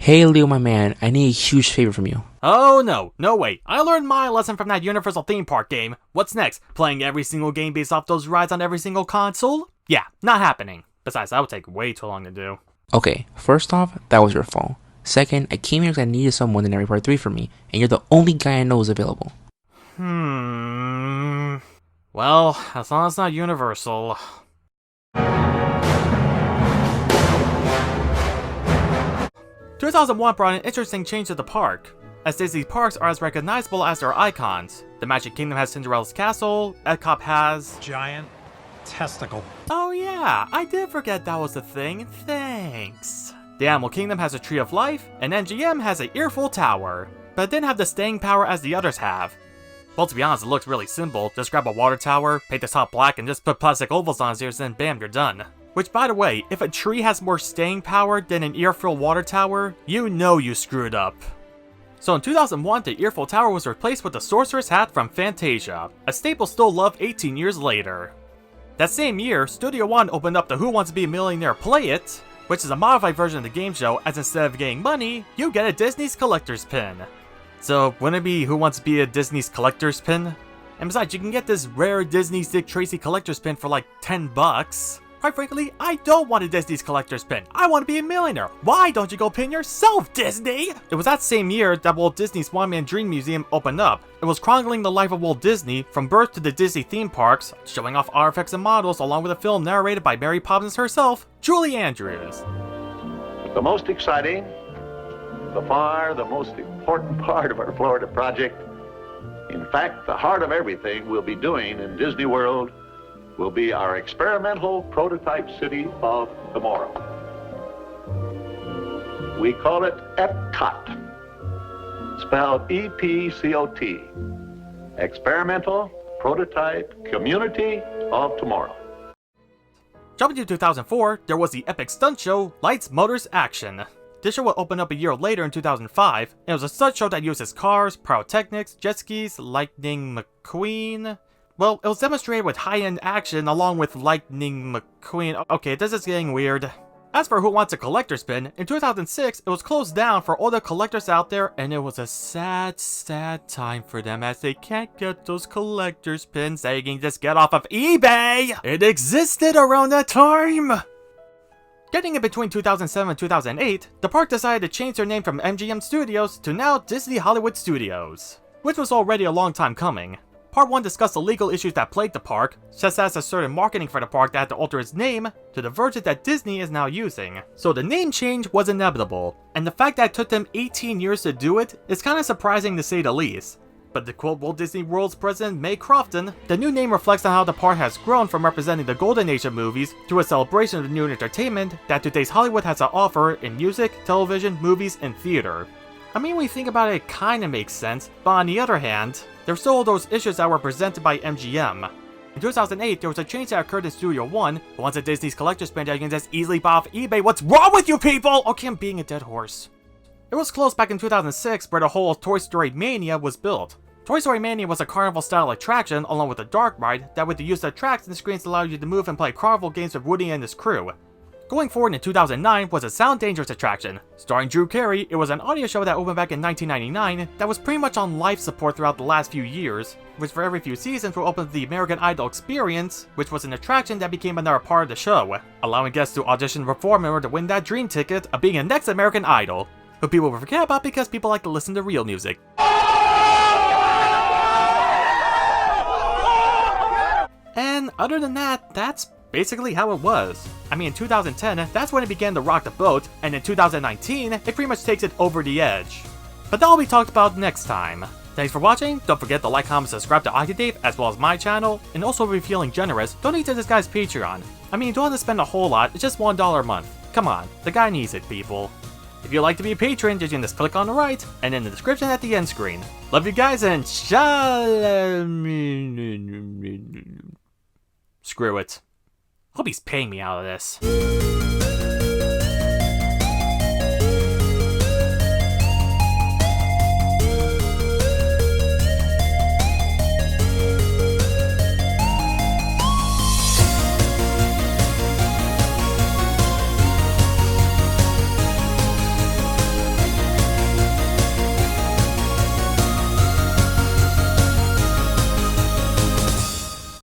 Hey Leo, my man, I need a huge favor from you. Oh no way. I learned my lesson from that Universal theme park game. What's next? Playing every single game based off those rides on every single console? Yeah, not happening. Besides, that would take way too long to do. Okay, first off, that was your fault. Second, I came here because I needed someone in every part 3 for me, and you're the only guy I know is available. Well, as long as it's not Universal. 2001 brought an interesting change to the park, as Disney parks are as recognizable as their icons. The Magic Kingdom has Cinderella's castle, Epcot has... giant testicle. Oh yeah, I did forget that was a thing, thanks. The Animal Kingdom has a Tree of Life, and MGM has an Earful Tower, but it didn't have the staying power as the others have. Well, to be honest, it looks really simple. Just grab a water tower, paint the top black, and just put plastic ovals on its ears, and bam, you're done. Which, by the way, if a tree has more staying power than an earful water tower, you know you screwed up. So in 2001, the Earful Tower was replaced with the Sorcerer's Hat from Fantasia, a staple still loved 18 years later. That same year, Studio One opened up the Who Wants to Be a Millionaire Play It, which is a modified version of the game show, as instead of getting money, you get a Disney's Collector's Pin. So, wouldn't it be Who Wants to Be a Disney's Collector's Pin? And besides, you can get this rare Disney's Dick Tracy Collector's Pin for like $10. Quite frankly, I don't want a Disney's Collector's Pin. I want to be a millionaire. Why don't you go pin yourself, Disney? It was that same year that Walt Disney's One Man Dream Museum opened up. It was chronicling the life of Walt Disney from birth to the Disney theme parks, showing off artifacts and models along with a film narrated by Mary Poppins herself, Julie Andrews. The most exciting, the most important part of our Florida project, in fact, the heart of everything we'll be doing in Disney World, will be our experimental prototype city of tomorrow. We call it Epcot, spelled E-P-C-O-T, Experimental Prototype Community of Tomorrow. Jumping to 2004, there was the epic stunt show, Lights, Motors, Action. This show would open up a year later in 2005, and it was a stunt show that uses cars, pyrotechnics, jet skis, Lightning McQueen... Well, it was demonstrated with high-end action along with Lightning McQueen. Okay, this is getting weird. As for Who Wants a Collector's Pin, in 2006, it was closed down for all the collectors out there, and it was a sad, sad time for them as they can't get those collector's pins that you can just get off of eBay! It existed around that time! Getting in between 2007 and 2008, the park decided to change their name from MGM Studios to now Disney Hollywood Studios, which was already a long time coming. Part 1 discussed the legal issues that plagued the park, just as a certain marketing for the park that had to alter its name to the version that Disney is now using. So the name change was inevitable, and the fact that it took them 18 years to do it is kinda surprising to say the least. But to quote Walt Disney World's president May Crofton, the new name reflects on how the park has grown from representing the golden age of movies to a celebration of the new entertainment that today's Hollywood has to offer in music, television, movies, and theater. I mean, when you think about it, it kinda makes sense, but on the other hand, there's still all those issues that were presented by MGM. In 2008, there was a change that occurred in Studio One, who wants a Disney's Collector's Pin that you can just easily buy off eBay. What's wrong with you people? Okay, I'm being a dead horse. It was closed back in 2006, where the whole Toy Story Mania was built. Toy Story Mania was a carnival-style attraction, along with a dark ride, that with the use of tracks and screens allowed you to move and play carnival games with Woody and his crew. Going forward in 2009 was a Sound Dangerous attraction. Starring Drew Carey, it was an audio show that opened back in 1999 that was pretty much on life support throughout the last few years, which for every few seasons will open the American Idol Experience, which was an attraction that became another part of the show, allowing guests to audition and perform in order to win that dream ticket of being a next American Idol, who people will forget about because people like to listen to real music. And other than that, that's basically how it was. I mean, in 2010, that's when it began to rock the boat, and in 2019, it pretty much takes it over the edge. But that'll be talked about next time. Thanks for watching, don't forget to like, comment, subscribe to AkiDave, as well as my channel, and also if you're feeling generous, donate to this guy's Patreon. I mean, you don't have to spend a whole lot, it's just $1 a month. Come on, the guy needs it, people. If you'd like to be a patron, you can just click on the right, and in the description at the end screen. Love you guys, and screw it. Hope he's paying me out of this.